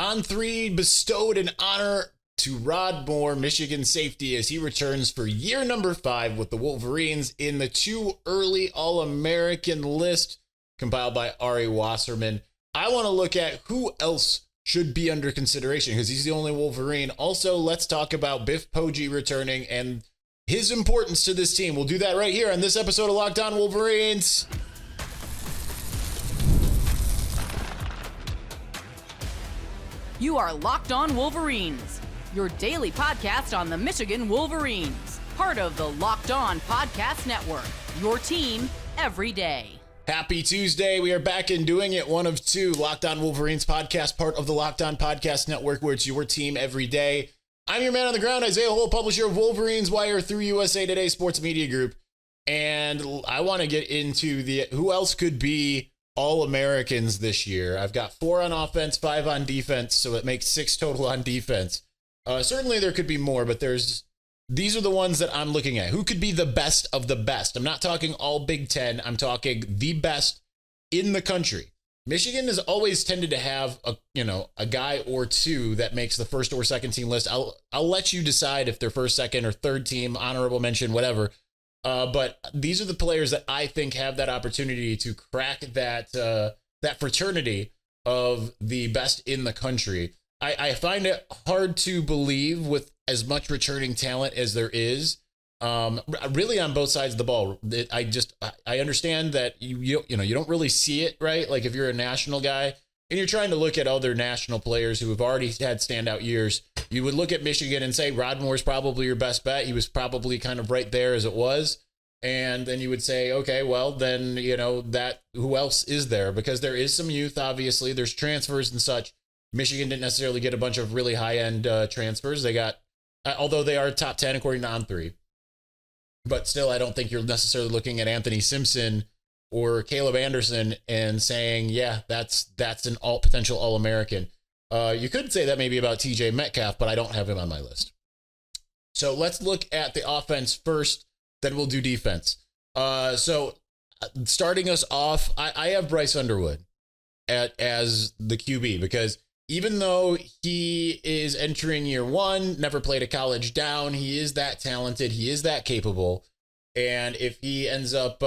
On three bestowed an honor to Rod Moore, Michigan safety, as he returns for year number 5 with the Wolverines in the too early All-American list compiled by Ari Wasserman. I want to look at who else should be under consideration because he's the only Wolverine. Also, let's talk about Biff Poggi returning and his importance to this team. We'll do that right here on this episode of Locked On Wolverines. You are Locked On Wolverines, your daily podcast on the Michigan Wolverines, part of the Locked On Podcast Network, your team every day. Happy Tuesday. We are back and doing it. One of two Locked On Wolverines podcast, part of the Locked On Podcast Network, where it's your team every day. I'm your man on the ground, Isaiah Hole, publisher of Wolverines Wire through USA Today Sports Media Group. And I want to get into who else could be All-Americans this year. I've got 4 on offense, 5 on defense, so it makes 6 total on defense. Certainly there could be more, but these are the ones that I'm looking at. Who could be the best of the best? I'm not talking all Big Ten. I'm talking the best in the country. Michigan has always tended to have a guy or two that makes the first or second team list. I'll let you decide if they're first, second, or third team, honorable mention, whatever. But these are the players that I think have that opportunity to crack that fraternity of the best in the country. I find it hard to believe with as much returning talent as there is, really on both sides of the ball. I understand that you don't really see it, right? Like if you're a national guy and you're trying to look at other national players who have already had standout years, you would look at Michigan and say Rod Moore's probably your best bet. He was probably kind of right there as it was. And then you would say, okay, well, then, that who else is there? Because there is some youth, obviously. There's transfers and such. Michigan didn't necessarily get a bunch of really high-end transfers. They got, although they are top 10 according to On3. But still, I don't think you're necessarily looking at Anthony Simpson or Caleb Anderson and saying, yeah, that's an potential All-American. You could say that maybe about TJ Metcalf, but I don't have him on my list. So let's look at the offense first, then we'll do defense. So starting us off, I have Bryce Underwood as the QB because even though he is entering year 1, never played a college down, he is that talented, he is that capable. And if he ends up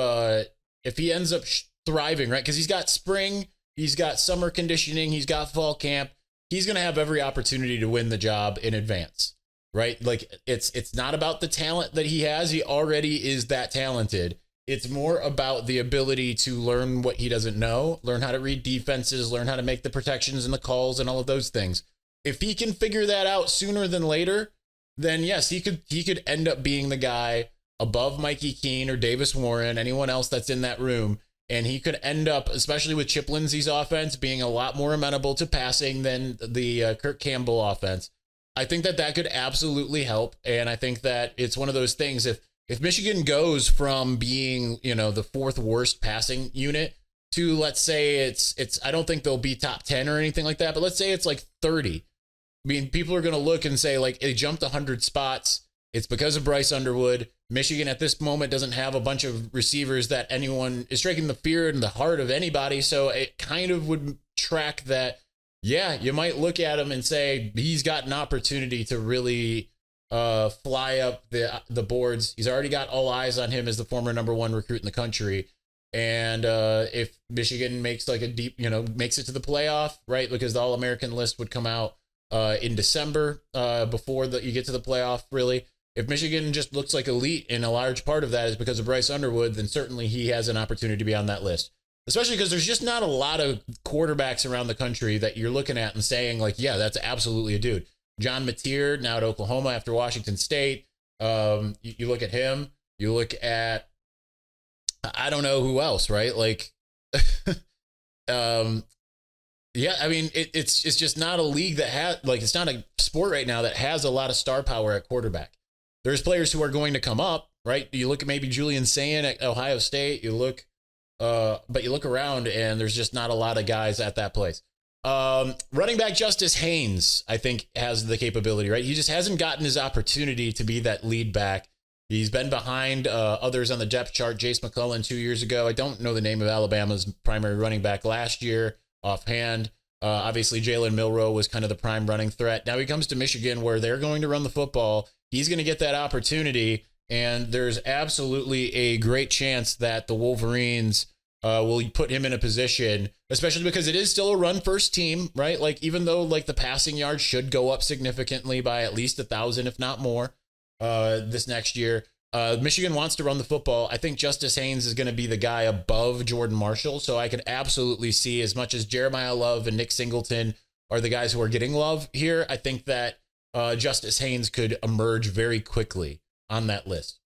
thriving, right? Because he's got spring, he's got summer conditioning, he's got fall camp, he's going to have every opportunity to win the job in advance, right? Like it's not about the talent that he has. He already is that talented. It's more about the ability to learn what he doesn't know, learn how to read defenses, learn how to make the protections and the calls and all of those things. If he can figure that out sooner than later, then yes, he could end up being the guy above Mikey Keene or Davis Warren, anyone else that's in that room. And he could end up, especially with Chip Lindsey's offense, being a lot more amenable to passing than the Kirk Campbell offense. I think that could absolutely help. And I think that it's one of those things, if Michigan goes from being, the 4th worst passing unit to, let's say it's I don't think they'll be top 10 or anything like that, but let's say it's like 30. I mean, people are going to look and say like they jumped 100 spots. It's because of Bryce Underwood. Michigan at this moment doesn't have a bunch of receivers that anyone is striking the fear in the heart of anybody. So it kind of would track that. Yeah, you might look at him and say he's got an opportunity to really fly up the boards. He's already got all eyes on him as the former number 1 recruit in the country. And if Michigan makes like a deep, makes it to the playoff, right? Because the All-American list would come out in December before you get to the playoff, really. If Michigan just looks like elite and a large part of that is because of Bryce Underwood, then certainly he has an opportunity to be on that list. Especially because there's just not a lot of quarterbacks around the country that you're looking at and saying like, yeah, that's absolutely a dude. John Mateer, now at Oklahoma after Washington State. You look at him. You look at, I don't know who else, right? Like, yeah, I mean, it's just not a league that has, like, it's not a sport right now that has a lot of star power at quarterback. There's players who are going to come up, right? You look at maybe Julian Sayin at Ohio State. But you look around and there's just not a lot of guys at that place. Running back Justice Haynes, I think, has the capability, right? He just hasn't gotten his opportunity to be that lead back. He's been behind others on the depth chart. Jace McClellan 2 years ago. I don't know the name of Alabama's primary running back last year offhand. Obviously, Jalen Milroe was kind of the prime running threat. Now he comes to Michigan where they're going to run the football. He's going to get that opportunity, and there's absolutely a great chance that the Wolverines will put him in a position, especially because it is still a run-first team, right? Like, even though like the passing yards should go up significantly by at least 1,000, if not more, this next year. Michigan wants to run the football. I think Justice Haynes is going to be the guy above Jordan Marshall. So I could absolutely see, as much as Jeremiah Love and Nick Singleton are the guys who are getting love here, I think that Justice Haynes could emerge very quickly on that list.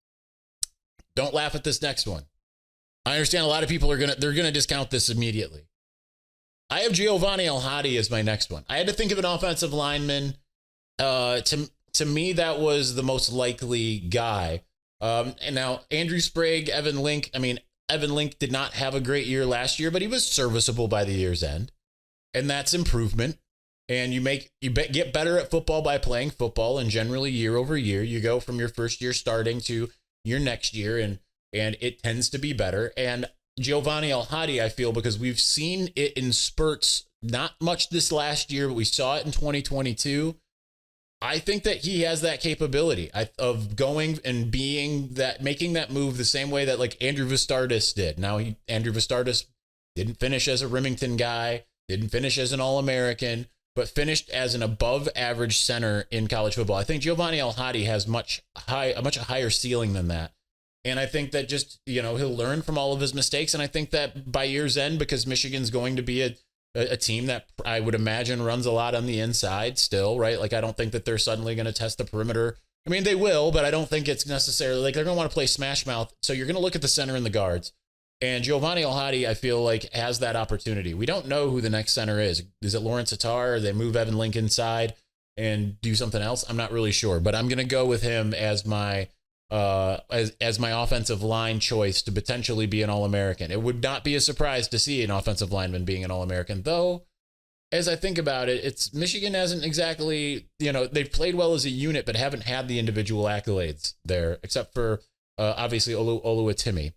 Don't laugh at this next one. I understand a lot of people are they're gonna discount this immediately. I have Giovanni Hadi as my next one. I had to think of an offensive lineman. To me, that was the most likely guy. And now Andrew Sprague, Evan Link. I mean, Evan Link did not have a great year last year, but he was serviceable by the year's end, and that's improvement. And you get better at football by playing football, and generally year over year, you go from your first year starting to your next year, and it tends to be better. And Giovanni Hadi, I feel, because we've seen it in spurts, not much this last year, but we saw it in 2022. I think that he has that capability of going and making that move the same way that like Andrew Vistardis did. Now, Andrew Vistardis didn't finish as a Remington guy, didn't finish as an All-American, but finished as an above average center in college football. I think Giovanni Hadi has a much higher ceiling than that. And I think that just, he'll learn from all of his mistakes. And I think that by year's end, because Michigan's going to be a team that I would imagine runs a lot on the inside still, right? Like, I don't think that they're suddenly going to test the perimeter. I mean, they will, but I don't think it's necessarily like they're going to want to play smash mouth. So you're going to look at the center and the guards. And Giovanni Hadi, I feel like, has that opportunity. We don't know who the next center is. Is it Lawrence Attar? Or they move Evan Link inside and do something else? I'm not really sure, but I'm going to go with him as my as my offensive line choice to potentially be an All-American. It would not be a surprise to see an offensive lineman being an All-American, though. As I think about it, it's Michigan hasn't exactly, they've played well as a unit, but haven't had the individual accolades there, except for obviously Oluwatimi.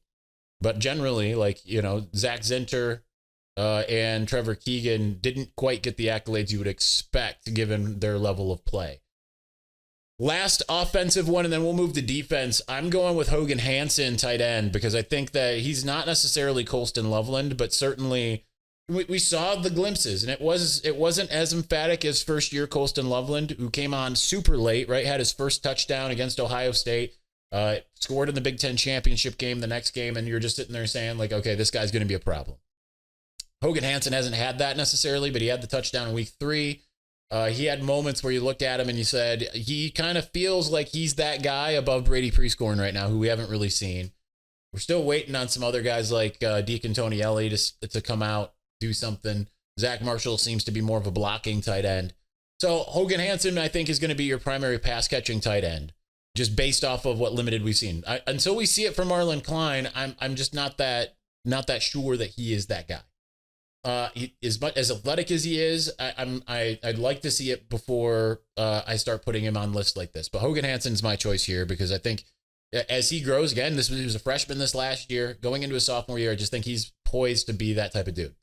But generally, Zach Zinter and Trevor Keegan didn't quite get the accolades you would expect given their level of play. Last offensive one, and then we'll move to defense. I'm going with Hogan Hansen, tight end, because I think that he's not necessarily Colston Loveland, but certainly we saw the glimpses, and it wasn't as emphatic as first year Colston Loveland, who came on super late, right? Had his first touchdown against Ohio State, scored in the Big Ten championship game the next game, and you're just sitting there saying, like, okay, this guy's going to be a problem. Hogan Hansen hasn't had that necessarily, but he had the touchdown in week 3. He had moments where you looked at him and you said, he kind of feels like he's that guy above Brady Prescorn right now, who we haven't really seen. We're still waiting on some other guys like Deacon Tonielli to come out, do something. Zach Marshall seems to be more of a blocking tight end. So Hogan Hansen, I think, is going to be your primary pass catching tight end, just based off of what limited we've seen. Until we see it from Marlon Klein, I'm just not that sure that he is that guy. As athletic as he is, I'd like to see it before I start putting him on lists like this. But Hogan Hansen's my choice here because I think as he grows, again, he was a freshman this last year, going into his sophomore year, I just think he's poised to be that type of dude.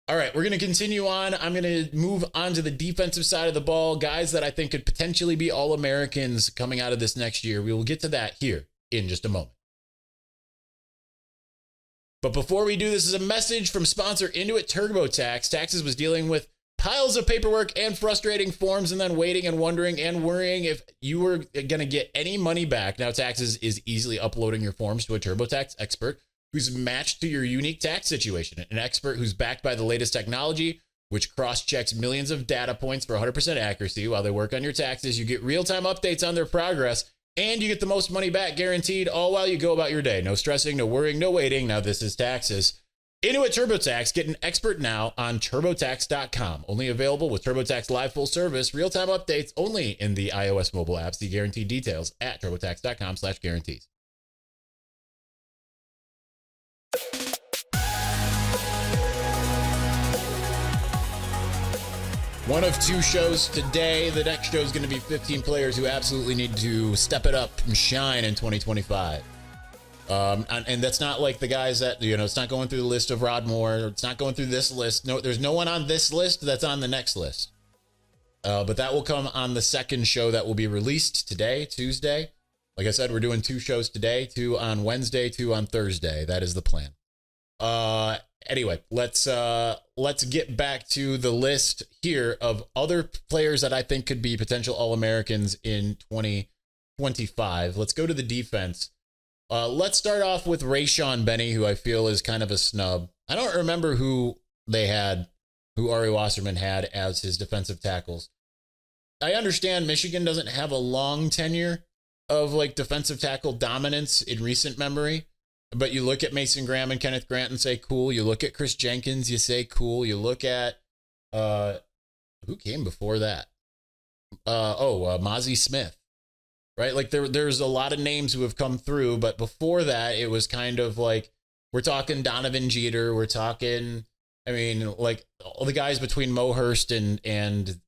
All right, we're going to continue on. I'm going to move on to the defensive side of the ball, guys that I think could potentially be All-Americans coming out of this next year. We will get to that here in just a moment. But before we do, this is a message from sponsor Intuit TurboTax. Taxes was dealing with piles of paperwork and frustrating forms and then waiting and wondering and worrying if you were going to get any money back. Now, Taxes is easily uploading your forms to a TurboTax expert who's matched to your unique tax situation. An expert who's backed by the latest technology, which cross-checks millions of data points for 100% accuracy while they work on your taxes. You get real-time updates on their progress, and you get the most money back guaranteed, all while you go about your day. No stressing, no worrying, no waiting. Now this is Taxes. Intuit TurboTax. Get an expert now on TurboTax.com. Only available with TurboTax Live Full Service. Real-time updates only in the iOS mobile apps. See guaranteed details at TurboTax.com/guarantees. One of 2 shows today. The next show is going to be 15 players who absolutely need to step it up and shine in 2025. And that's not like the guys that, it's not going through the list of Rod Moore. It's not going through this list. No, there's no one on this list that's on the next list. But that will come on the second show that will be released today, Tuesday. Like I said, we're doing 2 shows today, 2 on Wednesday, 2 on Thursday. That is the plan. Anyway, let's get back to the list here of other players that I think could be potential All-Americans in 2025. Let's go to the defense. Let's start off with Rayshawn Benny, who I feel is kind of a snub. I don't remember who Ari Wasserman had as his defensive tackles. I understand Michigan doesn't have a long tenure of like defensive tackle dominance in recent memory, but you look at Mason Graham and Kenneth Grant and say, cool. You look at Chris Jenkins, you say, cool. You look at, who came before that? Mozzie Smith. Right? Like there's a lot of names who have come through, but before that, it was kind of like, we're talking Donovan Jeter. We're talking, like all the guys between Mo Hurst and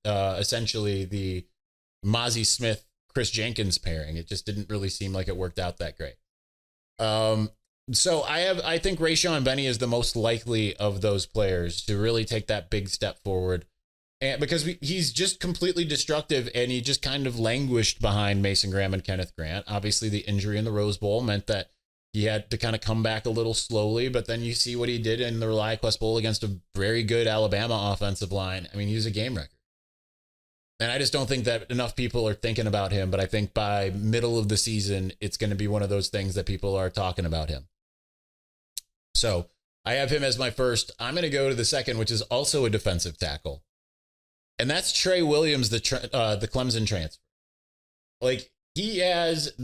essentially the Mozzie Smith, Chris Jenkins pairing. It just didn't really seem like it worked out that great. So I think Rayshawn Benny is the most likely of those players to really take that big step forward. And because he's just completely destructive, and he just kind of languished behind Mason Graham and Kenneth Grant. Obviously, the injury in the Rose Bowl meant that he had to kind of come back a little slowly, but then you see what he did in the ReliaQuest Bowl against a very good Alabama offensive line. He was a game wrecker. And I just don't think that enough people are thinking about him, but I think by middle of the season, it's going to be one of those things that people are talking about him. So I have him as my first. I'm going to go to the second, which is also a defensive tackle. And that's Trey Williams, the Clemson transfer. Like he has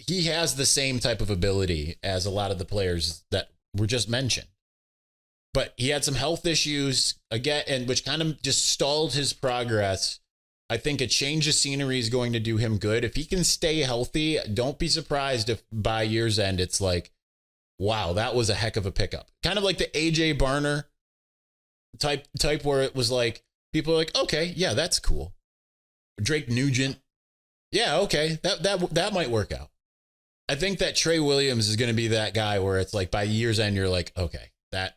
the same type of ability as a lot of the players that were just mentioned. But he had some health issues again, and which kind of just stalled his progress. I think a change of scenery is going to do him good. If he can stay healthy, don't be surprised if by year's end it's like, wow, that was a heck of a pickup. Kind of like the AJ Barner type where it was like, people are like, okay, yeah, that's cool. Drake Nugent, yeah, okay, that might work out. I think that Trey Williams is going to be that guy where it's like by year's end, you're like, okay, that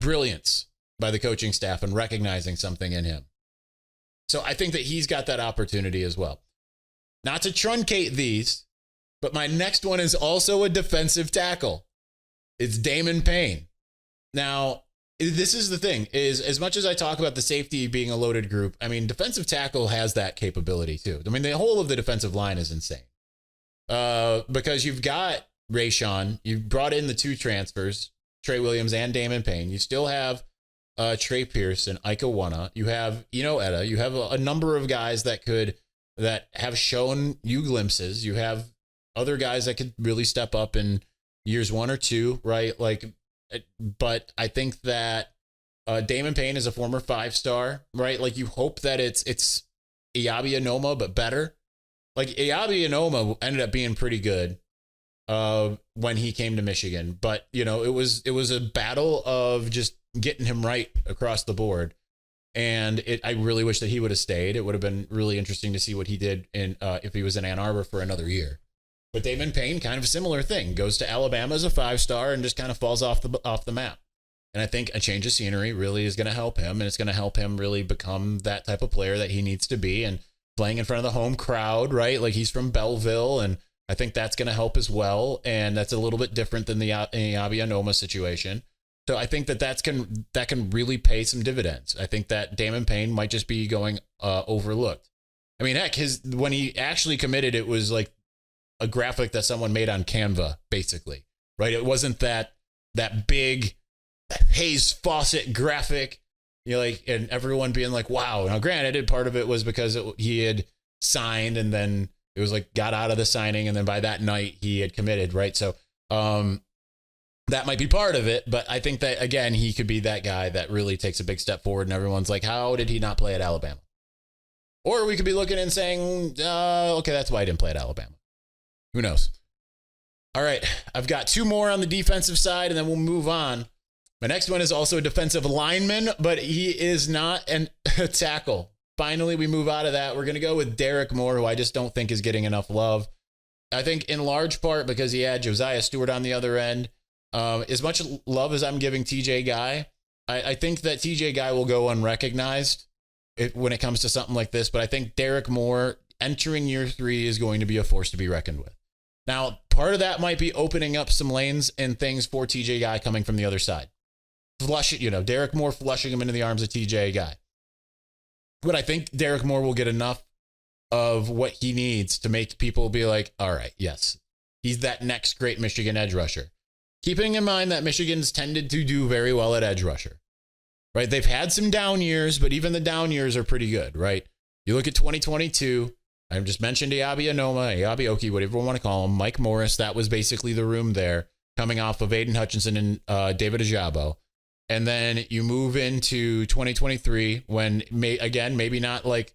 brilliance by the coaching staff and recognizing something in him. So I think that he's got that opportunity as well. Not to truncate these, but my next one is also a defensive tackle. It's Damon Payne. Now, this is the thing, is as much as I talk about the safety being a loaded group, defensive tackle has that capability too. The whole of the defensive line is insane. Because you've got Rayshawn, you've brought in the 2 transfers, Trey Williams and Damon Payne. You still have Trey Pierce and Ike Iwunnah. You have Eno Etta. You have a number of guys that have shown you glimpses. You have other guys that could really step up in years 1 or 2, right? But I think that Damon Payne is a former 5-star, right? Like you hope that it's Eyabi Anoma, but better. Like Eyabi Anoma ended up being pretty good when he came to Michigan, but it was a battle of just getting him right across the board. And I really wish that he would have stayed. It would have been really interesting to see what he did if he was in Ann Arbor for another year. But Damon Payne, kind of a similar thing, goes to Alabama as a 5-star and just kind of falls off the map. And I think a change of scenery really is going to help him, and it's going to help him really become that type of player that he needs to be, and playing in front of the home crowd, right? Like he's from Belleville, and I think that's going to help as well. And that's a little bit different than the Eyabi Anoma situation. So I think that can really pay some dividends. I think that Damon Payne might just be going overlooked. Heck, when he actually committed, it was like a graphic that someone made on Canva, basically, right? It wasn't that big Hayes Fawcett graphic, and everyone being like, wow. Now, granted, part of it was because he had signed, and then it was like got out of the signing, and then by that night he had committed, right? So that might be part of it, but I think that, again, he could be that guy that really takes a big step forward, and everyone's like, how did he not play at Alabama? Or we could be looking and saying, okay, that's why he didn't play at Alabama. Who knows? All right, I've got 2 more on the defensive side, and then we'll move on. My next one is also a defensive lineman, but he is not a tackle. Finally, we move out of that. We're going to go with Derek Moore, who I just don't think is getting enough love. I think in large part because he had Josiah Stewart on the other end. As much love as I'm giving TJ Guy, I think that TJ Guy will go unrecognized when it comes to something like this. But I think Derek Moore entering year 3 is going to be a force to be reckoned with. Now, part of that might be opening up some lanes and things for TJ Guy coming from the other side. Derek Moore flushing him into the arms of TJ Guy. But I think Derek Moore will get enough of what he needs to make people be like, all right, yes, he's that next great Michigan edge rusher. Keeping in mind that Michigan's tended to do very well at edge rusher, right? They've had some down years, but even the down years are pretty good, right? You look at 2022, I just mentioned Eyabi Anoma, Eyabi Oki, whatever you want to call him, Mike Morris. That was basically the room there, coming off of Aiden Hutchinson and David Ajabo. And then you move into 2023 when, maybe not like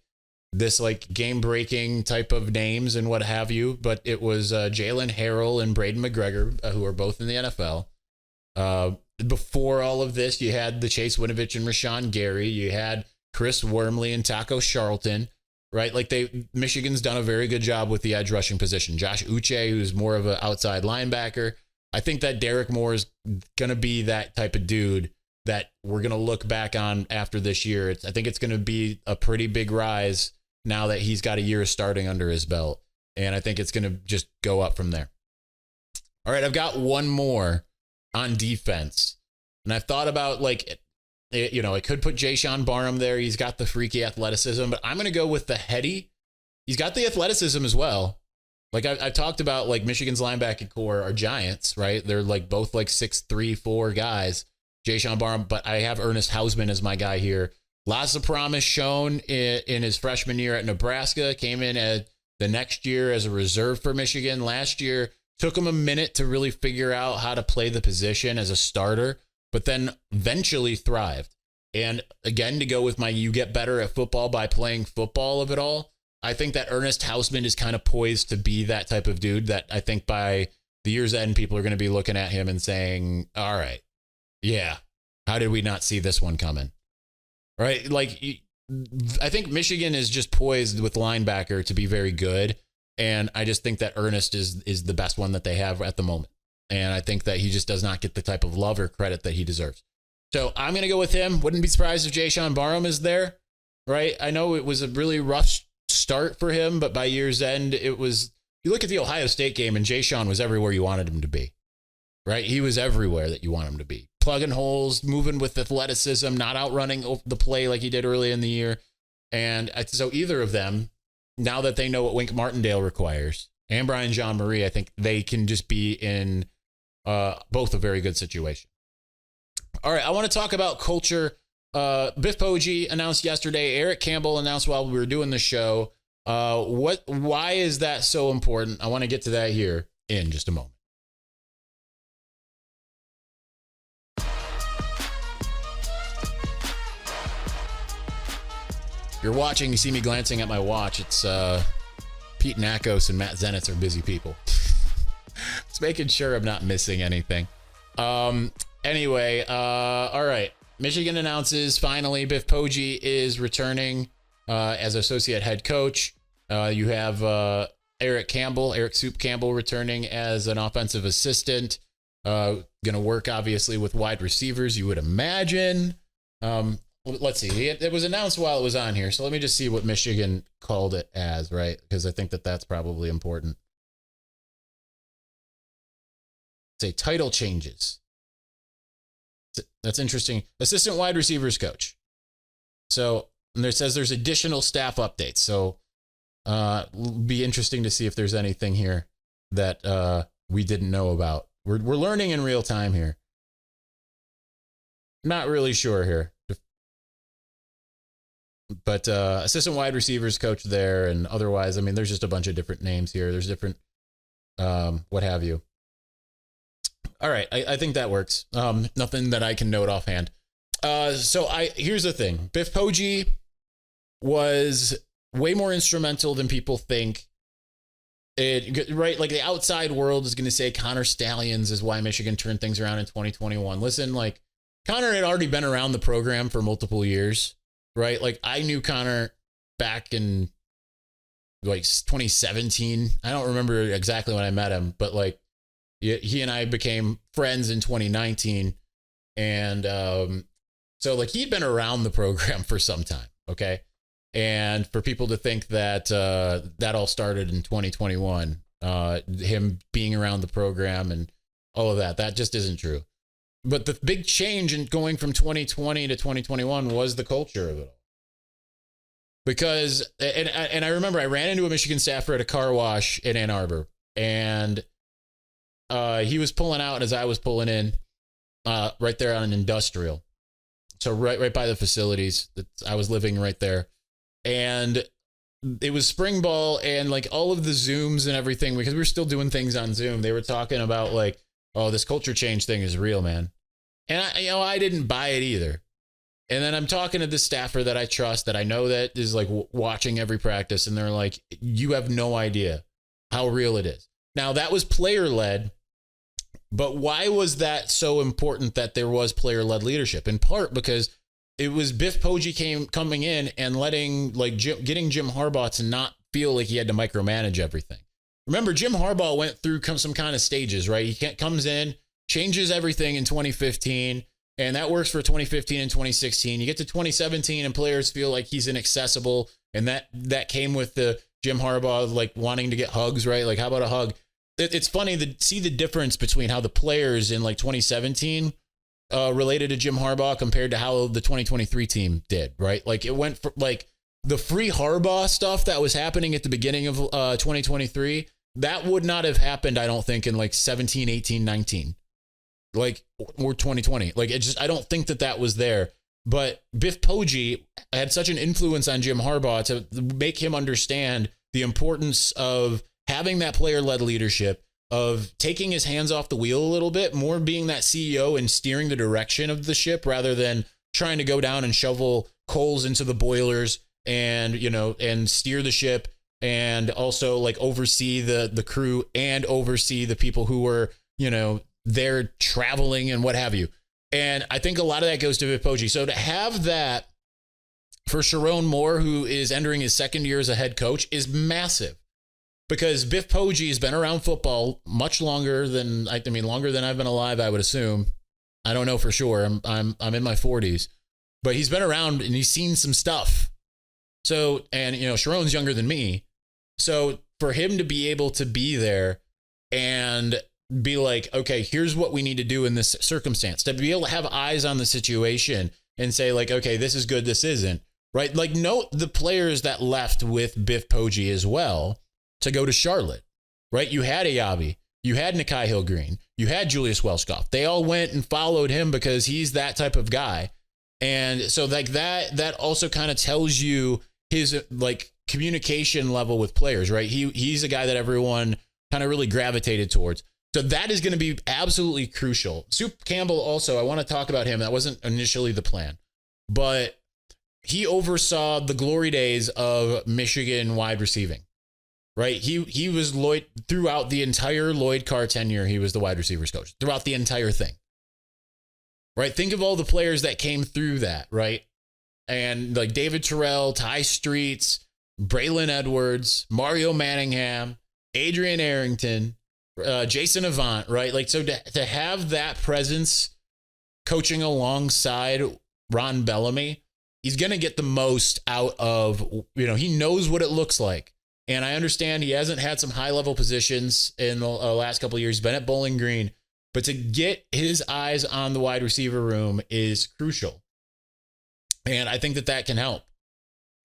this like game-breaking type of names and what have you, but it was Jalen Harrell and Braden McGregor, who are both in the NFL. Before all of this, you had the Chase Winovich and Rashawn Gary. You had Chris Wormley and Taco Charlton, right? Like Michigan's done a very good job with the edge rushing position. Josh Uche, who's more of an outside linebacker. I think that Derek Moore is going to be that type of dude that we're going to look back on after this year. I think it's going to be a pretty big rise now that he's got a year of starting under his belt. And I think it's going to just go up from there. All right, I've got one more on defense. And I've thought about I could put Rayshawn Barham there. He's got the freaky athleticism, but I'm going to go with the Hadi. He's got the athleticism as well. Like I've talked about, like Michigan's linebacking core are giants, right? They're like both like 6'3", 4 guys. Rayshawn Barham, but I have Ernest Hausman as my guy here. Lots of promise shown in his freshman year at Nebraska. Came in the next year as a reserve for Michigan. Last year, took him a minute to really figure out how to play the position as a starter, but then eventually thrived. And again, to go with my you get better at football by playing football of it all, I think that Ernest Hausman is kind of poised to be that type of dude that I think by the year's end, people are going to be looking at him and saying, all right, yeah, how did we not see this one coming? Right? Like, I think Michigan is just poised with linebacker to be very good. And I just think that Ernest is the best one that they have at the moment. And I think that he just does not get the type of love or credit that he deserves. So I'm going to go with him. Wouldn't be surprised if Rayshawn Barham is there, right? I know it was a really rough start for him, but by year's end, you look at the Ohio State game and Rayshawn was everywhere you wanted him to be, right? He was everywhere that you want him to be. Plugging holes, moving with athleticism, not outrunning the play like he did early in the year. And so either of them, now that they know what Wink Martindale requires, and Brian Jean Marie, I think they can just be in both a very good situation. All right, I want to talk about culture. Biff Poggi announced yesterday. Erik Campbell announced while we were doing the show. Why is that so important? I want to get to that here in just a moment. You're watching, you see me glancing at my watch. It's Pete Nakos and Matt Zenitz are busy people. Just making sure I'm not missing anything. Anyway, all right. Michigan announces finally Biff Poggi is returning as associate head coach. You have Erik Soup Campbell returning as an offensive assistant. Going to work obviously with wide receivers, you would imagine. Let's see. It was announced while it was on here. So let me just see what Michigan called it as, right? Because I think that that's probably important. Say title changes. That's interesting. Assistant wide receivers coach. So and there says there's additional staff updates. So it'll be interesting to see if there's anything here that we didn't know about. We're learning in real time here. Not really sure here. But assistant wide receivers coach there, and otherwise, I mean, there's just a bunch of different names here. There's different, what have you. All right, I think that works. Nothing that I can note offhand. Here's the thing. Biff Poggi was way more instrumental than people think. Right, like the outside world is going to say Connor Stallions is why Michigan turned things around in 2021. Listen, like Connor had already been around the program for multiple years. Right? Like I knew Connor back in like 2017. I don't remember exactly when I met him, but like he and I became friends in 2019. And so like he'd been around the program for some time. Okay. And for people to think that that all started in 2021, him being around the program and all of that just isn't true. But the big change in going from 2020 to 2021 was the culture of it all. Because, and I remember I ran into a Michigan staffer at a car wash in Ann Arbor, and he was pulling out as I was pulling in, right there on an industrial. So right by the facilities. I was living right there. And it was spring ball, and like all of the Zooms and everything, because we were still doing things on Zoom. They were talking about like, oh, this culture change thing is real, man. And I didn't buy it either. And then I'm talking to this staffer that I trust, that I know that is like watching every practice. And they're like, you have no idea how real it is. Now that was player led, but why was that so important that there was player led leadership? In part because it was Biff Poggi coming in and getting Jim Harbaugh to not feel like he had to micromanage everything. Remember, Jim Harbaugh went through some kind of stages, right? He comes in, changes everything in 2015, and that works for 2015 and 2016. You get to 2017 and players feel like he's inaccessible, and that came with the Jim Harbaugh like wanting to get hugs, right? Like, how about a hug? It's funny to see the difference between how the players in like 2017 related to Jim Harbaugh compared to how the 2023 team did, right? Like it went for like the free Harbaugh stuff that was happening at the beginning of 2023. That would not have happened, I don't think, in like 17, 18, 19, like, or 2020. Like I don't think that was there. But Biff Poggi had such an influence on Jim Harbaugh to make him understand the importance of having that player-led leadership, of taking his hands off the wheel a little bit, more being that CEO and steering the direction of the ship rather than trying to go down and shovel coals into the boilers and, and steer the ship, and also like oversee the crew and oversee the people who were, there traveling and what have you. And I think a lot of that goes to Biff Poggi. So to have that for Sharon Moore, who is entering his second year as a head coach, is massive. Because Biff Poggi has been around football much longer than longer than I've been alive, I would assume. I don't know for sure. I'm in my 40s, but he's been around and he's seen some stuff. So, and Sharon's younger than me. So for him to be able to be there and be like, okay, here's what we need to do in this circumstance, to be able to have eyes on the situation and say like, okay, this is good, this isn't, right? Like, note the players that left with Biff Poggi as well to go to Charlotte, right? You had Ayabi, you had Nikai Hill-Green, you had Julius Welshkoff. They all went and followed him because he's that type of guy. And so like that also kind of tells you his like communication level with players, right? He's a guy that everyone kind of really gravitated towards. So that is going to be absolutely crucial. Soup Campbell also, I want to talk about him. That wasn't initially the plan, but he oversaw the glory days of Michigan wide receiving. Right. He was Lloyd throughout the entire Lloyd Carr tenure. He was the wide receivers coach throughout the entire thing. Right. Think of all the players that came through that. Right. And like David Terrell, Ty Streets, Braylon Edwards, Mario Manningham, Adrian Arrington, Jason Avant. Right. Like, so to have that presence coaching alongside Ron Bellamy, he's going to get the most out of, he knows what it looks like. And I understand he hasn't had some high-level positions in the last couple of years. He's been at Bowling Green. But to get his eyes on the wide receiver room is crucial. And I think that can help.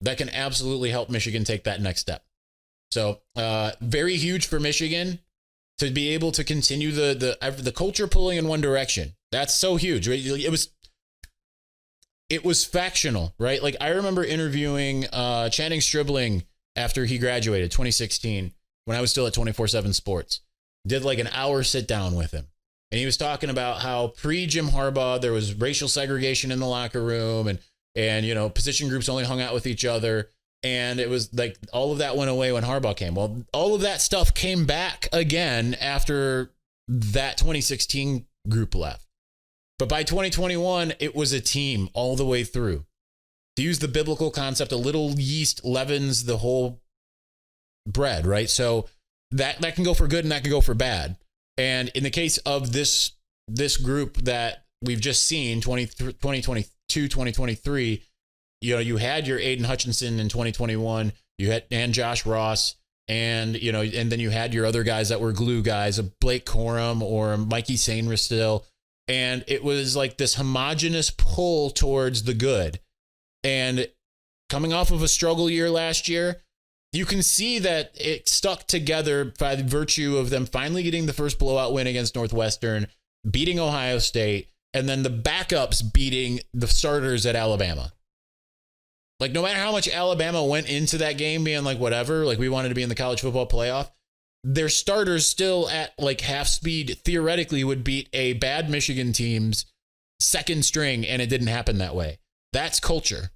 That can absolutely help Michigan take that next step. So very huge for Michigan to be able to continue the culture pulling in one direction. That's so huge. Right? It was factional, right? Like I remember interviewing Channing Stribling after he graduated, 2016, when I was still at 24/7 Sports. Did like an hour sit down with him. And he was talking about how pre-Jim Harbaugh, there was racial segregation in the locker room and position groups only hung out with each other. And it was like all of that went away when Harbaugh came. Well, all of that stuff came back again after that 2016 group left. But by 2021, it was a team all the way through. To use the biblical concept, a little yeast leavens the whole bred, right? So that can go for good and that can go for bad. And in the case of this group that we've just seen, 2022, 2023, you had your Aiden Hutchinson in 2021, and Josh Ross, and then you had your other guys that were glue guys, a Blake Corum or Mikey Sainristil still. And it was like this homogenous pull towards the good. And coming off of a struggle year last year, you can see that it stuck together by virtue of them finally getting the first blowout win against Northwestern, beating Ohio State, and then the backups beating the starters at Alabama. Like, no matter how much Alabama went into that game being like, whatever, like we wanted to be in the college football playoff, their starters still at like half speed theoretically would beat a bad Michigan team's second string, and it didn't happen that way. That's culture.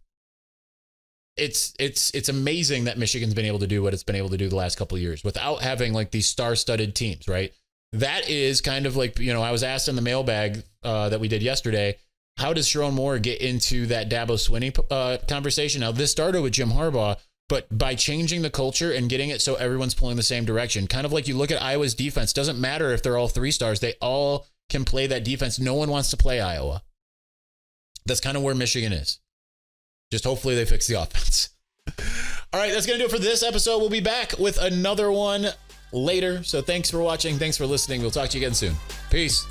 It's amazing that Michigan's been able to do what it's been able to do the last couple of years without having like these star-studded teams, right? That is kind of like, I was asked in the mailbag that we did yesterday, how does Sharon Moore get into that Dabo Swinney conversation? Now, this started with Jim Harbaugh, but by changing the culture and getting it so everyone's pulling the same direction, kind of like you look at Iowa's defense, doesn't matter if they're all 3 stars, they all can play that defense. No one wants to play Iowa. That's kind of where Michigan is. Just hopefully they fix the offense. All right, that's going to do it for this episode. We'll be back with another one later. So thanks for watching. Thanks for listening. We'll talk to you again soon. Peace.